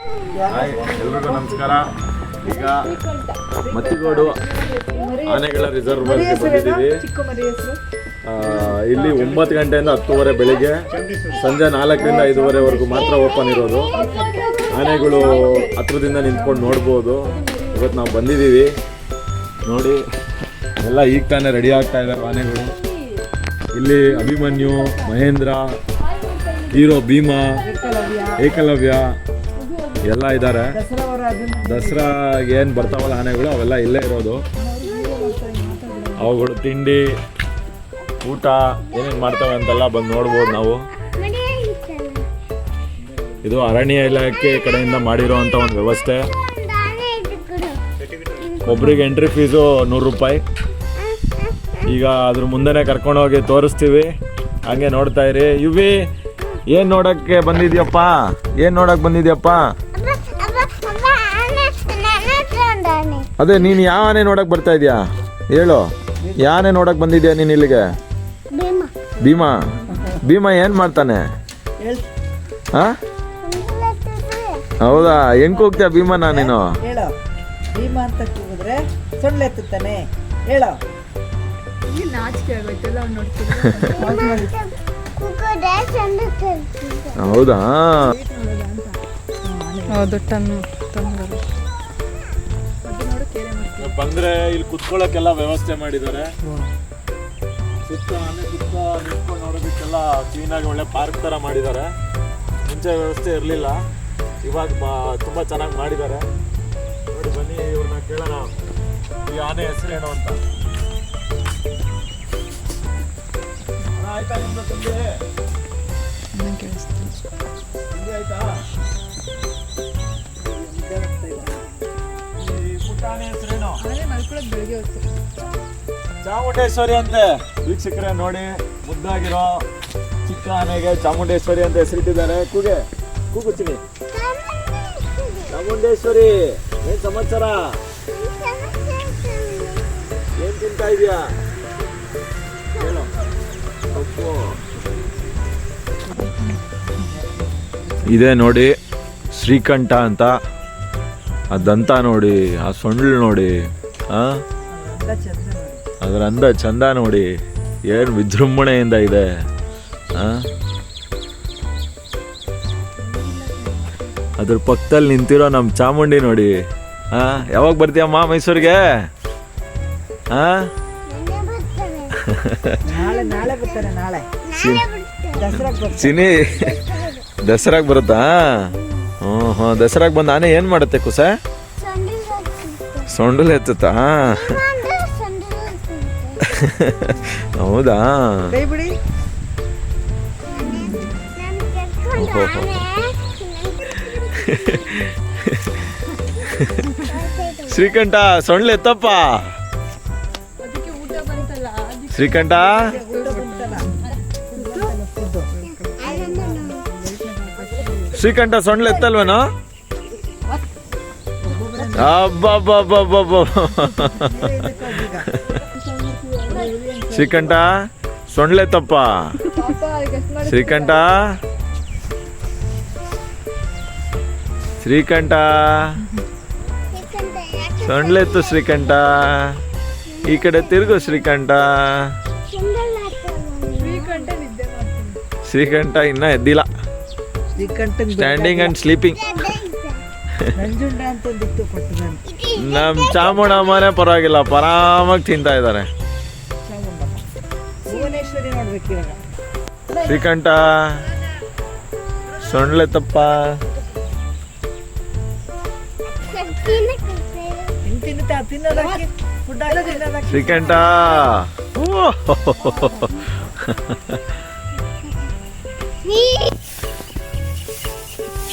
ಎಲ್ರಿಗೂ ನಮಸ್ಕಾರ. ಈಗ ಮತ್ತಿಗೋಡು ಆನೆಗಳ ರಿಸರ್ವರ್ಗೆ ಬಂದಿದ್ದೀವಿ. ಇಲ್ಲಿ 9 ಗಂಟೆಯಿಂದ 10:30 ಬೆಳಿಗ್ಗೆ, ಸಂಜೆ 4ರಿಂದ 5:30ವರೆಗೂ ಮಾತ್ರ ಓಪನ್ ಇರೋದು. ಆನೆಗಳು ಹತ್ರದಿಂದ ನಿಂತ್ಕೊಂಡು ನೋಡ್ಬೋದು. ಇವತ್ತು ನಾವು ಬಂದಿದ್ದೀವಿ ನೋಡಿ, ಎಲ್ಲ ಈಗ ತಾನೇ ರೆಡಿ ಆಗ್ತಾ ಇದ್ದಾರೆ ಆನೆಗಳು. ಇಲ್ಲಿ ಅಭಿಮನ್ಯು, ಮಹೇಂದ್ರ, ಹೀರೋ ಭೀಮಾ, ಏಕಲವ್ಯ ಎಲ್ಲ ಇದ್ದಾರೆ. ದಸರಾಗೆ ಏನು ಬರ್ತಾವಲ್ಲ ಆನೆಗಳು, ಅವೆಲ್ಲ ಇಲ್ಲೇ ಇರೋದು. ಅವುಗಳು ತಿಂಡಿ ಊಟ ಏನೇನು ಮಾಡ್ತವೆ ಅಂತೆಲ್ಲ ಬಂದು ನೋಡ್ಬೋದು ನಾವು. ಇದು ಅರಣ್ಯ ಇಲಾಖೆ ಕಡೆಯಿಂದ ಮಾಡಿರೋವಂಥ ಒಂದು ವ್ಯವಸ್ಥೆ. ಒಬ್ರಿಗೆ ಎಂಟ್ರಿ ಫೀಸು 100 ರೂಪಾಯಿ. ಈಗ ಅದ್ರ ಮುಂದೆನೇ ಕರ್ಕೊಂಡೋಗಿ ತೋರಿಸ್ತೀವಿ, ಹಂಗೆ ನೋಡ್ತಾ ಇರಿ. ಯುವಿ, ಏನು ನೋಡೋಕ್ಕೆ ಬಂದಿದ್ಯಪ್ಪ? ಏನು ನೋಡೋಕೆ ಬಂದಿದ್ಯಪ್ಪ? ಅದೇ ನೀನು ಯಾವ ಆನೆ ನೋಡಕ್ ಬರ್ತಾ ಇದೀಯಾ ಹೇಳು? ಯಾವ ಆನೆ ನೋಡಕ್ ಬಂದಿದ್ಯಾ ನೀನು ಇಲ್ಲಿಗೆ? ಭೀಮಾ. ಭೀಮಾ ಏನ್ ಮಾಡ್ತಾನೆ? ಹೌದಾ? ಹೆಂಗ್ ಹೋಗ್ತೀಯ ಭೀಮಾ? ನೀನು ಭೀಮಾ ಅಂತ ಕೂಗಿದ್ರೆ ಸೊಳ್ಳೆತ್ತಾನೆ ಹೇಳೋ. ಹೌದಾ? ಬಂದ್ರೆ ಇಲ್ಲಿ ಕುತ್ಕೊಳ್ಳೋಕೆಲ್ಲ ವ್ಯವಸ್ಥೆ ಮಾಡಿದ್ದಾರೆ. ಸುತ್ತ ಆನೆ ಸುತ್ತ ನಿಂತ್ಕೊಂಡು ನೋಡೋದಕ್ಕೆಲ್ಲ ಕ್ಲೀನಾಗಿ ಒಳ್ಳೆ ಪಾರ್ಕ್ ತರ ಮಾಡಿದ್ದಾರೆ. ಮುಂಚೆ ವ್ಯವಸ್ಥೆ ಇರಲಿಲ್ಲ, ಇವಾಗ ತುಂಬಾ ಚೆನ್ನಾಗಿ ಮಾಡಿದ್ದಾರೆ. ನೋಡಿ, ಬನ್ನಿ ಇವ್ರನ್ನ ಕೇಳೋಣ, ಈ ಆನೆ ಹೆಸರೇನು ಅಂತ. ಆಯ್ತಾ ನಿಮ್ದು ತಿಂಡಿ? ಆಯ್ತಾ? ಚಾಮುಂಡೇಶ್ವರಿ ಅಂತೆ ವೀಕ್ಷಕರೇ. ನೋಡಿ, ಮುದ್ದಾಗಿರೋ ಚಿಕ್ಕ ಆನೆಗೆ ಚಾಮುಂಡೇಶ್ವರಿ ಅಂತ ಹೆಸರಿಟ್ಟಿದ್ದಾರೆ. ಕೂಗು ಚಿನಿ. ಚಾಮುಂಡೇಶ್ವರಿ, ಏನ್ ಸಮಾಚಾರ? ಏನ್ ತಿಂತಾ ಇದೀಯಾ ಹೇಳು. ಇದೆ ನೋಡಿ ಶ್ರೀಕಂಠ ಅಂತ. ಆ ದಂತ ನೋಡಿ, ಆ ಸೊಂಡ್ಲು ನೋಡಿ, ಅದರ ಅಂದ ಚಂದ ನೋಡಿ, ಏನು ವಿಜೃಂಭಣೆಯಿಂದ ಇದೆ. ಅದ್ರ ಪಕ್ಕದಲ್ಲಿ ನಿಂತಿರೋ ನಮ್ಮ ಚಾಮುಂಡಿ ನೋಡಿ. ಯಾವಾಗ ಬರ್ತೀಯಮ್ಮ ಮೈಸೂರಿಗೆ? ಚಿನಿ, ದಸರಾಗ್ ಬರುತ್ತಾ? ಹ್ಞೂ, ದಸರಾಗ್ ಬಂದು ಆನೆ ಏನು ಮಾಡುತ್ತೆ ಕುಸ? ಸೊಂಡಲ್ ಎತ್ತುತ್ತಾ? ಹೌದಾ? ಶ್ರೀಕಂಠ, ಸೊಂಡ್ಲು ಎತ್ತಪ್ಪ. ಶ್ರೀಕಂಠ, ಶ್ರೀಕಂಠ ಸೊಂಡ್ಲು ಎತ್ತಲ್ವೇನೋ? ಶ್ರೀಕಂಠ ಸೊಂಡ್ಲೆತ್ತಪ್ಪ. ಶ್ರೀಕಂಠ, ಶ್ರೀಕಂಠ ಸೊಂಡ್ಲೆತ್ತು. ಶ್ರೀಕಂಠ, ಈ ಕಡೆ ತಿರುಗು. ಶ್ರೀಕಂಠ, ಶ್ರೀಕಂಠ ಇನ್ನ ಎದ್ದಿಲ್ಲ. Standing and sleeping. ನಮ್ ಚಾಮುಂಡಮ್ಮನೇ ಪರವಾಗಿಲ್ಲ, ಆರಾಮಾಗಿ ತಿಂತಾ ಇದ್ದಾರೆ. ಶ್ರೀಕಂಠ ಸೊಂಡ್ಲೆತ್ತಪ್ಪ. ಶ್ರೀಕಂಠ,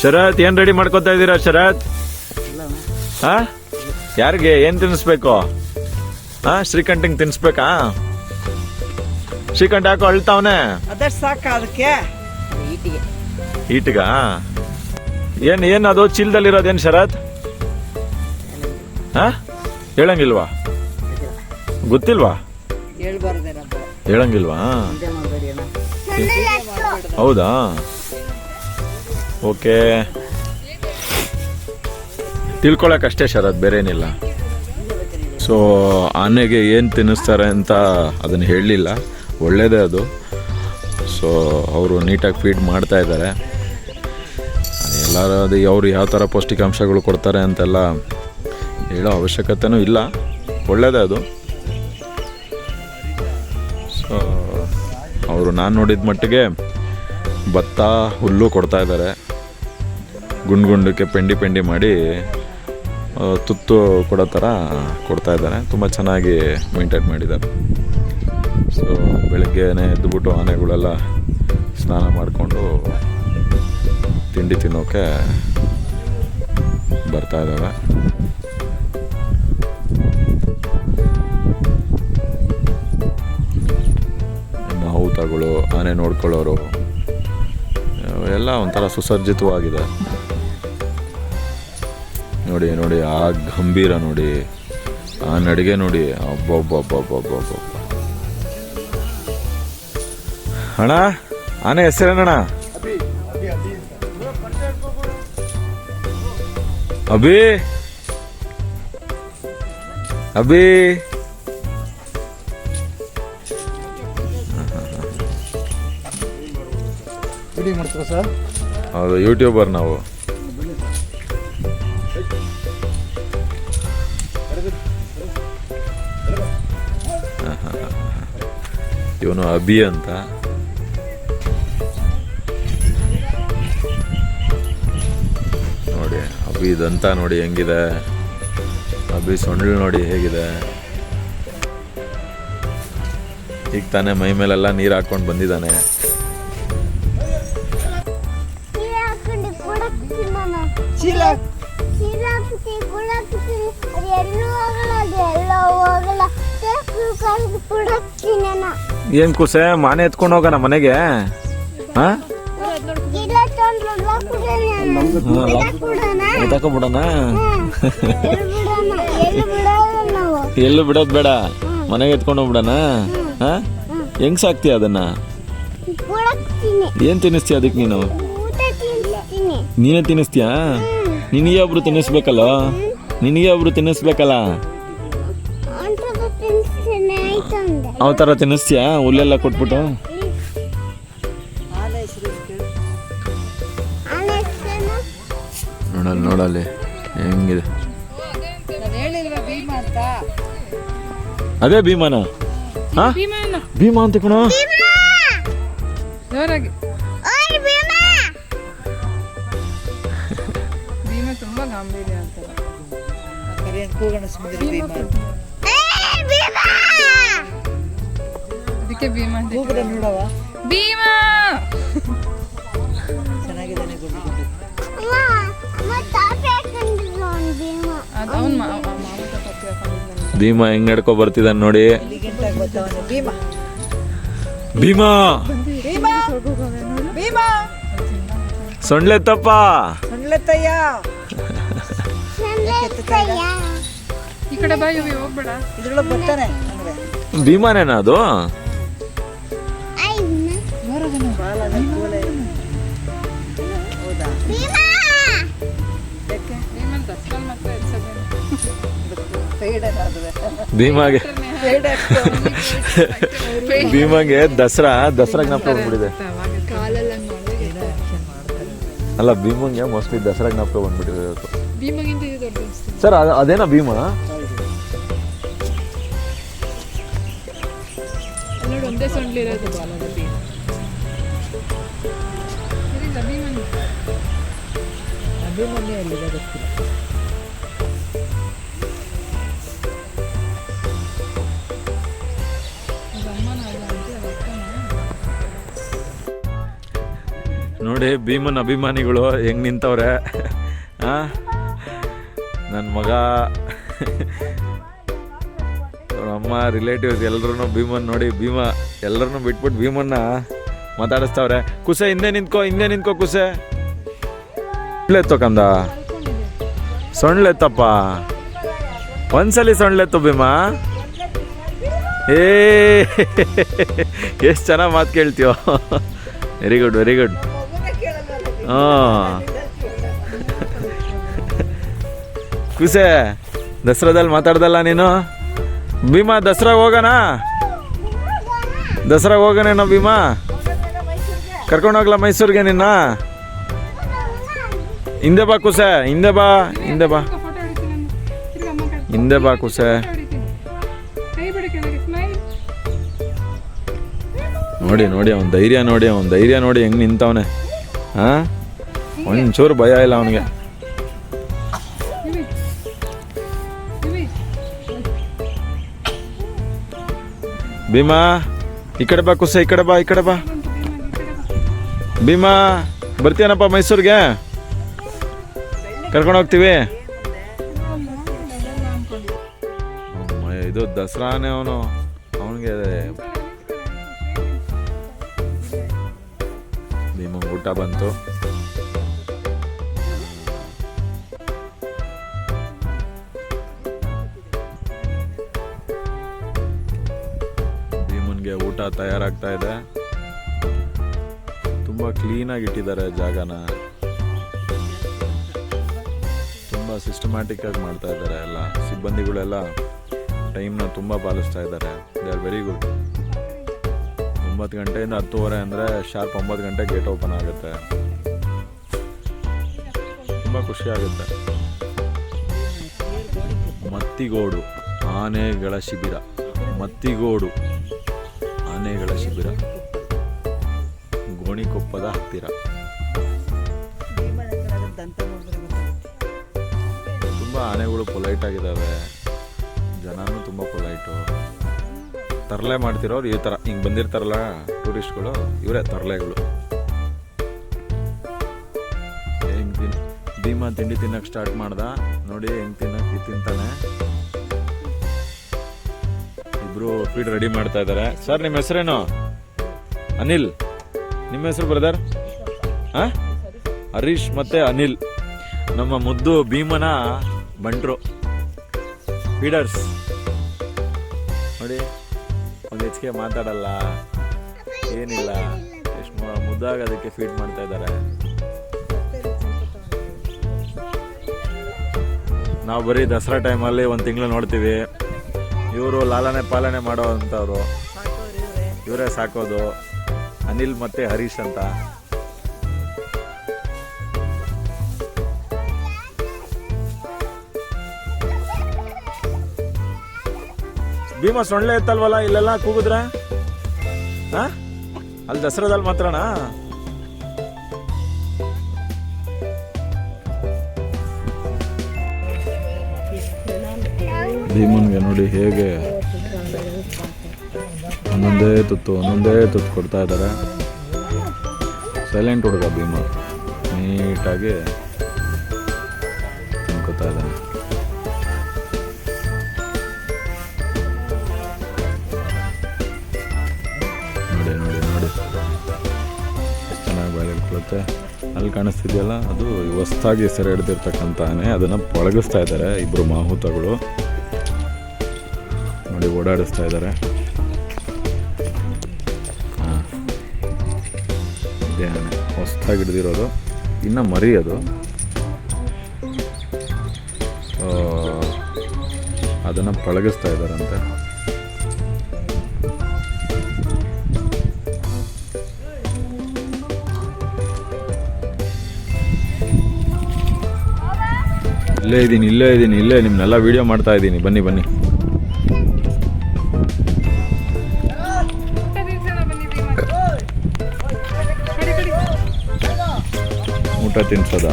ಶರತ್ ಏನ್ ರೆಡಿ ಮಾಡ್ಕೊತಾ ಇದ್ದೀರಾ ಶರತ್? ಯಾರಿಗೆ ಏನ್ ತಿನ್ನಿಸ್ಬೇಕು? ಶ್ರೀಕಂಠಂಗೆ ತಿನ್ನಿಸ್ಬೇಕಾ? ಶ್ರೀಕಂಠ ಯಾಕೋ ಅಳ್ತಾವನೆ? ಈಟಿಗ ಏನ್ ಅದು ಚೀಲದಲ್ಲಿರೋದೇನು ಶರತ್? ಹೇಳಂಗಿಲ್ವಾ? ಗೊತ್ತಿಲ್ವಾ? ಹೇಳಂಗಿಲ್ವಾ? ಹೌದಾ? ಓಕೆ. ತಿಳ್ಕೊಳಕ್ಕಷ್ಟೇ ಶರತ್, ಬೇರೆ ಏನಿಲ್ಲ. ಸೊ ಆನೆಗೆ ಏನು ತಿನ್ನಿಸ್ತಾರೆ ಅಂತ ಅದನ್ನು ಹೇಳಲಿಲ್ಲ, ಒಳ್ಳೆಯದೇ ಅದು. ಸೊ ಅವರು ನೀಟಾಗಿ ಫೀಡ್ ಮಾಡ್ತಾ ಇದ್ದಾರೆ. ಎಲ್ಲರೂ ಅದು ಅವರು ಯಾವ ಥರ ಪೌಷ್ಟಿಕಾಂಶಗಳು ಕೊಡ್ತಾರೆ ಅಂತೆಲ್ಲ ಹೇಳೋ ಅವಶ್ಯಕತೆನೂ ಇಲ್ಲ, ಒಳ್ಳೆಯದೇ ಅದು. ಸೊ ಅವರು ನಾನು ನೋಡಿದ ಮಟ್ಟಿಗೆ ಭತ್ತ ಹುಲ್ಲು ಕೊಡ್ತಾ ಇದ್ದಾರೆ, ಗುಂಡಕ್ಕೆ ಪೆಂಡಿ ಮಾಡಿ ತುತ್ತು ಕೊಡೋ ಥರ ಕೊಡ್ತಾ ಇದ್ದಾರೆ. ತುಂಬ ಚೆನ್ನಾಗಿ ಮೇಂಟೈನ್ ಮಾಡಿದ್ದಾರೆ. ಸೊ ಬೆಳಗ್ಗೆನೇ ಎದ್ದುಬಿಟ್ಟು ಆನೆಗಳೆಲ್ಲ ಸ್ನಾನ ಮಾಡಿಕೊಂಡು ತಿಂಡಿ ತಿನ್ನೋಕ್ಕೆ ಬರ್ತಾ ಇದ್ದಾವೆ. ಮಾವುತಗಳು, ಆನೆ ನೋಡ್ಕೊಳ್ಳೋರು ಎಲ್ಲ ಒಂಥರ ಸುಸಜ್ಜಿತವಾಗಿದೆ. ನೋಡಿ ನೋಡಿ ಆ ಗಂಭೀರ ನೋಡಿ, ಆ ನಡಿಗೆ ನೋಡಿ, ಅಬ್ಬಬ್ಬಬ್ಬಬ್ಬಬ್ಬ. ಅಣ್ಣ ಆನೆ ಹೆಸರೇನಣ್ಣ? ಅಭಿ ಅಭಿ ಹೌದು, ಯೂಟ್ಯೂಬರ್ ನಾವು. ಇವನು ಅಭಿ ಅಂತ. ನೋಡಿ ಅಭಿ ದಂತ ನೋಡಿ ಹೆಂಗಿದೆ, ಅಭಿ ಸೊಂಡ್ಲು ನೋಡಿ ಹೇಗಿದೆ. ಈಗ ತಾನೇ ಮೈ ಮೇಲೆಲ್ಲ ನೀರು ಹಾಕೊಂಡು ಬಂದಿದ್ದಾನೆ. ಚೀಲ ಏನ್ ಕುಸೆ, ಮಾನೆ ಎತ್ಕೊಂಡು ಹೋಗೋಣ ಮನೆಗೆ? ತಕೊಂಡ್ಬಿಡೋಣ. ಎಲ್ಲೂ ಬಿಡೋದ್ ಬೇಡ, ಮನೆಗೆ ಎತ್ಕೊಂಡು ಹೋಗ್ಬಿಡೋಣ. ಹೆಂಗ್ ಸಾಕ್ತೀಯ ಅದನ್ನ? ಏನ್ ತಿನ್ನಿಸ್ತೀಯ ಅದಕ್ಕೆ ನೀನು? ನೀನೇ ತಿನ್ನಿಸ್ತೀಯಾ? ನಿನಗೆ ಒಬ್ರು ತಿನ್ನಿಸ್ಬೇಕಲ್ಲ, ನಿನಗೆ ಒಬ್ರು ತಿನ್ನಿಸ್ಬೇಕಲ್ಲ. ಅವ ಥರ ತಿನ್ನಿಸ್ತೀಯಾ ಹುಲ್ಲೆಲ್ಲ ಕೊಟ್ಬಿಟ್ಟು? ನೋಡಲ್ಲಿ ನೋಡಲ್ಲಿ ಹೆಂಗಿದೆ. ಅದೇ ಭೀಮಾನ? ಭೀಮಾ ಅಂತ ಕಣ. ತುಂಬಾ ಗಾಂಭೀರ್ಯ ಅಂತ. ಅದಕ್ಕೆ ಭೀಮಾ ನೋಡವ, ಭೀಮಾ ಚೆನ್ನಾಗಿದ್ದಾನೆ. ಭೀಮಾ ಹೆಂಗ್ ನಡ್ಕೊ ಬರ್ತಿದ್ದಾನೆ ನೋಡಿ. ಭೀಮಾ ಭೀಮಾ ಭೀಮಾ ಭೀಮಾ ಸೊಂಡ್ಲೆತ್ತಪ್ಪ, ಸೊಂಡ್ಲೆತ್ತಯ್ಯ. ಈ ಕಡೆ ಬಾ, ಹೋಗ್ಬೇಡ. ಇದ್ರೊಳಗೆ ಬರ್ತಾನೆ. ಭೀಮಾನೇನ ಅದು? ಭೀಮಾಗೆ ದಸರಾ ಜ್ಞಾಪಕ ಬಂದ್ಬಿಟ್ಟಿದೆ. ಅಲ್ಲ, ಭೀಮಂಗೆ ಮೋಸ್ಟ್ಲಿ ದಸರಾ ಜ್ಞಾಪಕ ಬಂದ್ಬಿಟ್ಟಿದೆ ಸರ್. ಅದೇನಾ ಭೀಮಾ? ಒಂದೇ ಸೊಂಡ್ಲಿರೋದು. ನೋಡಿ ಭೀಮನ್ ಅಭಿಮಾನಿಗಳು ಹೆಂಗ್ ನಿಂತವ್ರೆ. ನನ್ನ ಮಗ, ಅಮ್ಮ, ರಿಲೇಟಿವ್ಸ್ ಎಲ್ಲರೂ ಭೀಮನ್ ನೋಡಿ, ಭೀಮಾ ಎಲ್ಲರನ್ನೂ ಬಿಟ್ಬಿಟ್ಟು ಭೀಮನ್ನ ಮಾತಾಡಿಸ್ತವ್ರೆ. ಕುಸೆ ಹಿಂದೆ ನಿಂತ್ಕೋ ಕುಸೆ. ಸೊಂಡ್ಲೆತ್ತೋ ಕಂದ, ಸೊಂಡ್ಲೆತ್ತಪ್ಪ, ಒಂದ್ಸಲಿ ಸೊಂಡ್ಲೆತ್ತು ಭೀಮಾ. ಎಷ್ಟು ಚೆನ್ನಾಗಿ ಮಾತು ಕೇಳ್ತೀಯೋ. Very good, very good. ಹಾಂ, ಕುಸೆ ದಸರಾದಲ್ಲಿ ಮಾತಾಡ್ದಲ್ಲ ನೀನು. ಭೀಮಾ ದಸರಾಗೆ ಹೋಗೋಣ, ದಸರಾಗೆ ಹೋಗೋಣ ಭೀಮಾ. ಕರ್ಕೊಂಡೋಗ್ಲಾ ಮೈಸೂರಿಗೆ ನಿನ್ನ? ಹಿಂದೆ ಬಾ ಕುಸೆ, ಹಿಂದೆ ಬಾ, ಹಿಂದೆ ಬಾ, ಫೋಟೋ ಹೊಡಿತೀನಿ ನಾನು. ತಿರ್ಗಾ ಅಮ್ಮ ಕಡೆ ಹಿಂದೆ ಬಾ ಕುಸೆ. ಫೋಟೋ ಹೊಡಿತೀನಿ. ಕೈ ಬಿಡಿ ಕೆಳಗೆ, ಸ್ಮೈಲ್. ನೋಡಿ ನೋಡಿ ಅವ್ನ ಧೈರ್ಯ ನೋಡಿ, ಅವ್ನ ಧೈರ್ಯ ನೋಡಿ ಹೆಂಗೆ ನಿಂತವನೆ. ಹಾಂ, ಒಂಚೂರು ಭಯ ಇಲ್ಲ ಅವನಿಗೆ. ಇವಿ ಇವಿ ಭೀಮಾ ಈ ಕಡೆ ಬಾ ಕುಸೆ, ಈ ಕಡೆ ಬಾ, ಈ ಕಡೆ ಬಾ. ಭೀಮಾ ಬರ್ತೀಯನಪ್ಪ ಮೈಸೂರಿಗೆ? ಕರ್ಕೊಂಡು ಹೋಗ್ತೀವಿ. ಇದು ದಸರಾನೇ ಅವನು, ಅವನಿಗೆ ಭೀಮಂಗೆ ಊಟ ಬಂತು. ಭೀಮನ್ಗೆ ಊಟ ತಯಾರಾಗ್ತಾ ಇದೆ. ತುಂಬ ಕ್ಲೀನಾಗಿ ಇಟ್ಟಿದ್ದಾರೆ ಜಾಗನ, ತುಂಬ ಸಿಸ್ಟಮ್ಯಾಟಿಕ್ ಆಗಿ ಮಾಡ್ತಾ ಇದ್ದಾರೆ. ಎಲ್ಲ ಸಿಬ್ಬಂದಿಗಳೆಲ್ಲ ಟೈಮ್ನ ತುಂಬ ಪಾಲಿಸ್ತಾ ಇದ್ದಾರೆ. They are very good. 9 ಗಂಟೆಯಿಂದ 10:30 ಅಂದರೆ ಶಾರ್ಪ್ 9 ಗಂಟೆ ಗೇಟ್ ಓಪನ್ ಆಗುತ್ತೆ. ತುಂಬ ಖುಷಿ ಆಗುತ್ತೆ. ಮತ್ತಿಗೋಡು ಆನೆಗಳ ಶಿಬಿರ, ಮತ್ತಿಗೋಡು ಆನೆಗಳ ಶಿಬಿರ, ಗೋಣಿಕೊಪ್ಪದ ಹತ್ತಿರ. ತುಂಬ ಆನೆಗಳು ಪೊಲೈಟ್ ಆಗಿದ್ದಾವೆ, ಜನನೂ ತುಂಬ ಪೊಲೈಟು. ತರಲೆ ಮಾಡ್ತಿರೋರು ಈ ಥರ ಹಿಂಗೆ ಬಂದಿರ್ತಾರಲ್ಲ ಟೂರಿಸ್ಟ್ಗಳು, ಇವರೇ ತರಲೆಗಳು. ಹೆಂಗೆ ಭೀಮಾ ತಿಂಡಿ ತಿನ್ನಕ್ಕೆ ಸ್ಟಾರ್ಟ್ ಮಾಡ್ದ ನೋಡಿ, ಹೆಂಗೆ ತಿಂತಾನೆ. ಇಬ್ರು ಫೀಡ್ ರೆಡಿ ಮಾಡ್ತಾ ಇದ್ದಾರೆ. ಸರ್ ನಿಮ್ಮ ಹೆಸರೇನು? ಅನಿಲ್. ನಿಮ್ಮ ಹೆಸರು ಬ್ರದರ್? ಹಾಂ, ಹರೀಶ್ ಮತ್ತೆ ಅನಿಲ್, ನಮ್ಮ ಮುದ್ದು ಭೀಮನ ಬಂಟ್ರು, ಫೀಡರ್ಸ್. ನೋಡಿ ಒಂದು ಹೆಚ್ಚಿಗೆ ಮಾತಾಡಲ್ಲ, ಏನಿಲ್ಲ, ಎಷ್ಟು ಮುದ್ದಾಗಿ ಅದಕ್ಕೆ ಫೀಡ್ ಮಾಡ್ತಾ ಇದ್ದಾರೆ. ನಾವು ಬರೀ ದಸರಾ ಟೈಮಲ್ಲಿ 1 ತಿಂಗಳು ನೋಡ್ತೀವಿ. ಇವರು ಲಾಲನೆ ಪಾಲನೆ ಮಾಡೋ ಅಂಥವ್ರು, ಇವರೇ ಸಾಕೋದು. ಅನಿಲ್ ಮತ್ತೆ ಹರೀಶ್ ಅಂತ. ಭೀಮಾ ಸೊಳ್ಳೆ ಎತ್ತಲ್ವಲ್ಲ ಇಲ್ಲೆಲ್ಲ ಕೂಗಿದ್ರ? ಅಲ್ಲಿ ದಸರಾದಲ್ಲಿ ಮಾತ್ರನಾ? ಭೀಮನ್ಗೆ ನೋಡಿ ಹೇಗೆ ಒಂದೊಂದೇ ತುತ್ತು ಕೊಡ್ತಾ ಇದ್ದಾರೆ. ಸೈಲೆಂಟ್ ಹುಡುಗ ಭೀಮ, ನೀಟಾಗಿ ತಿನ್ಕೋತಾ ಇದ್ದಾನೆ. ನೋಡಿ ನೋಡಿ ನೋಡಿ ಎಷ್ಟು ಚೆನ್ನಾಗಿ ಬಾಯಿಕೊಳ್ಳುತ್ತೆ. ಅಲ್ಲಿ ಕಾಣಿಸ್ತಿದೆಯಲ್ಲ ಅದು ಹೊಸ್ದಾಗಿ ಸೆರೆ ಹಿಡ್ದಿರ್ತಕ್ಕಂಥ ಆನೆ, ಅದನ್ನು ಪಳಗಿಸ್ತಾ ಇದ್ದಾರೆ ಇಬ್ಬರು ಮಾಹುತಗಳು. ನೋಡಿ ಓಡಾಡಿಸ್ತಾ ಇದ್ದಾರೆ. ಆನೆ ಹೊಸ್ದಾಗಿ ಹಿಡ್ದಿರೋದು, ಇನ್ನು ಮರಿ ಅದು. ಅದನ್ನು ಪಳಗಿಸ್ತಾ ಇದ್ದಾರಂತೆ. ಇಲ್ಲೇ ನಿಮ್ಮನ್ನೆಲ್ಲ ವಿಡಿಯೋ ಮಾಡ್ತಾ ಇದ್ದೀನಿ, ಬನ್ನಿ ಬನ್ನಿ. ಊಟ ತಿನ್ಸೋದ?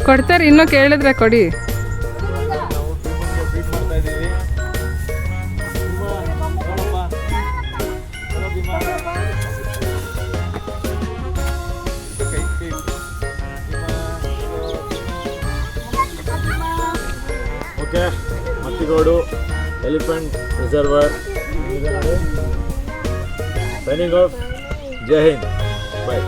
ಕೊಡ್ತಾರೆ, ಇನ್ನೂ ಕೇಳಿದ್ರೆ ಕೊಡಿ. Okay, Mattigodu elephant reserve signing off. Jai Hind, ಬಾಯ್.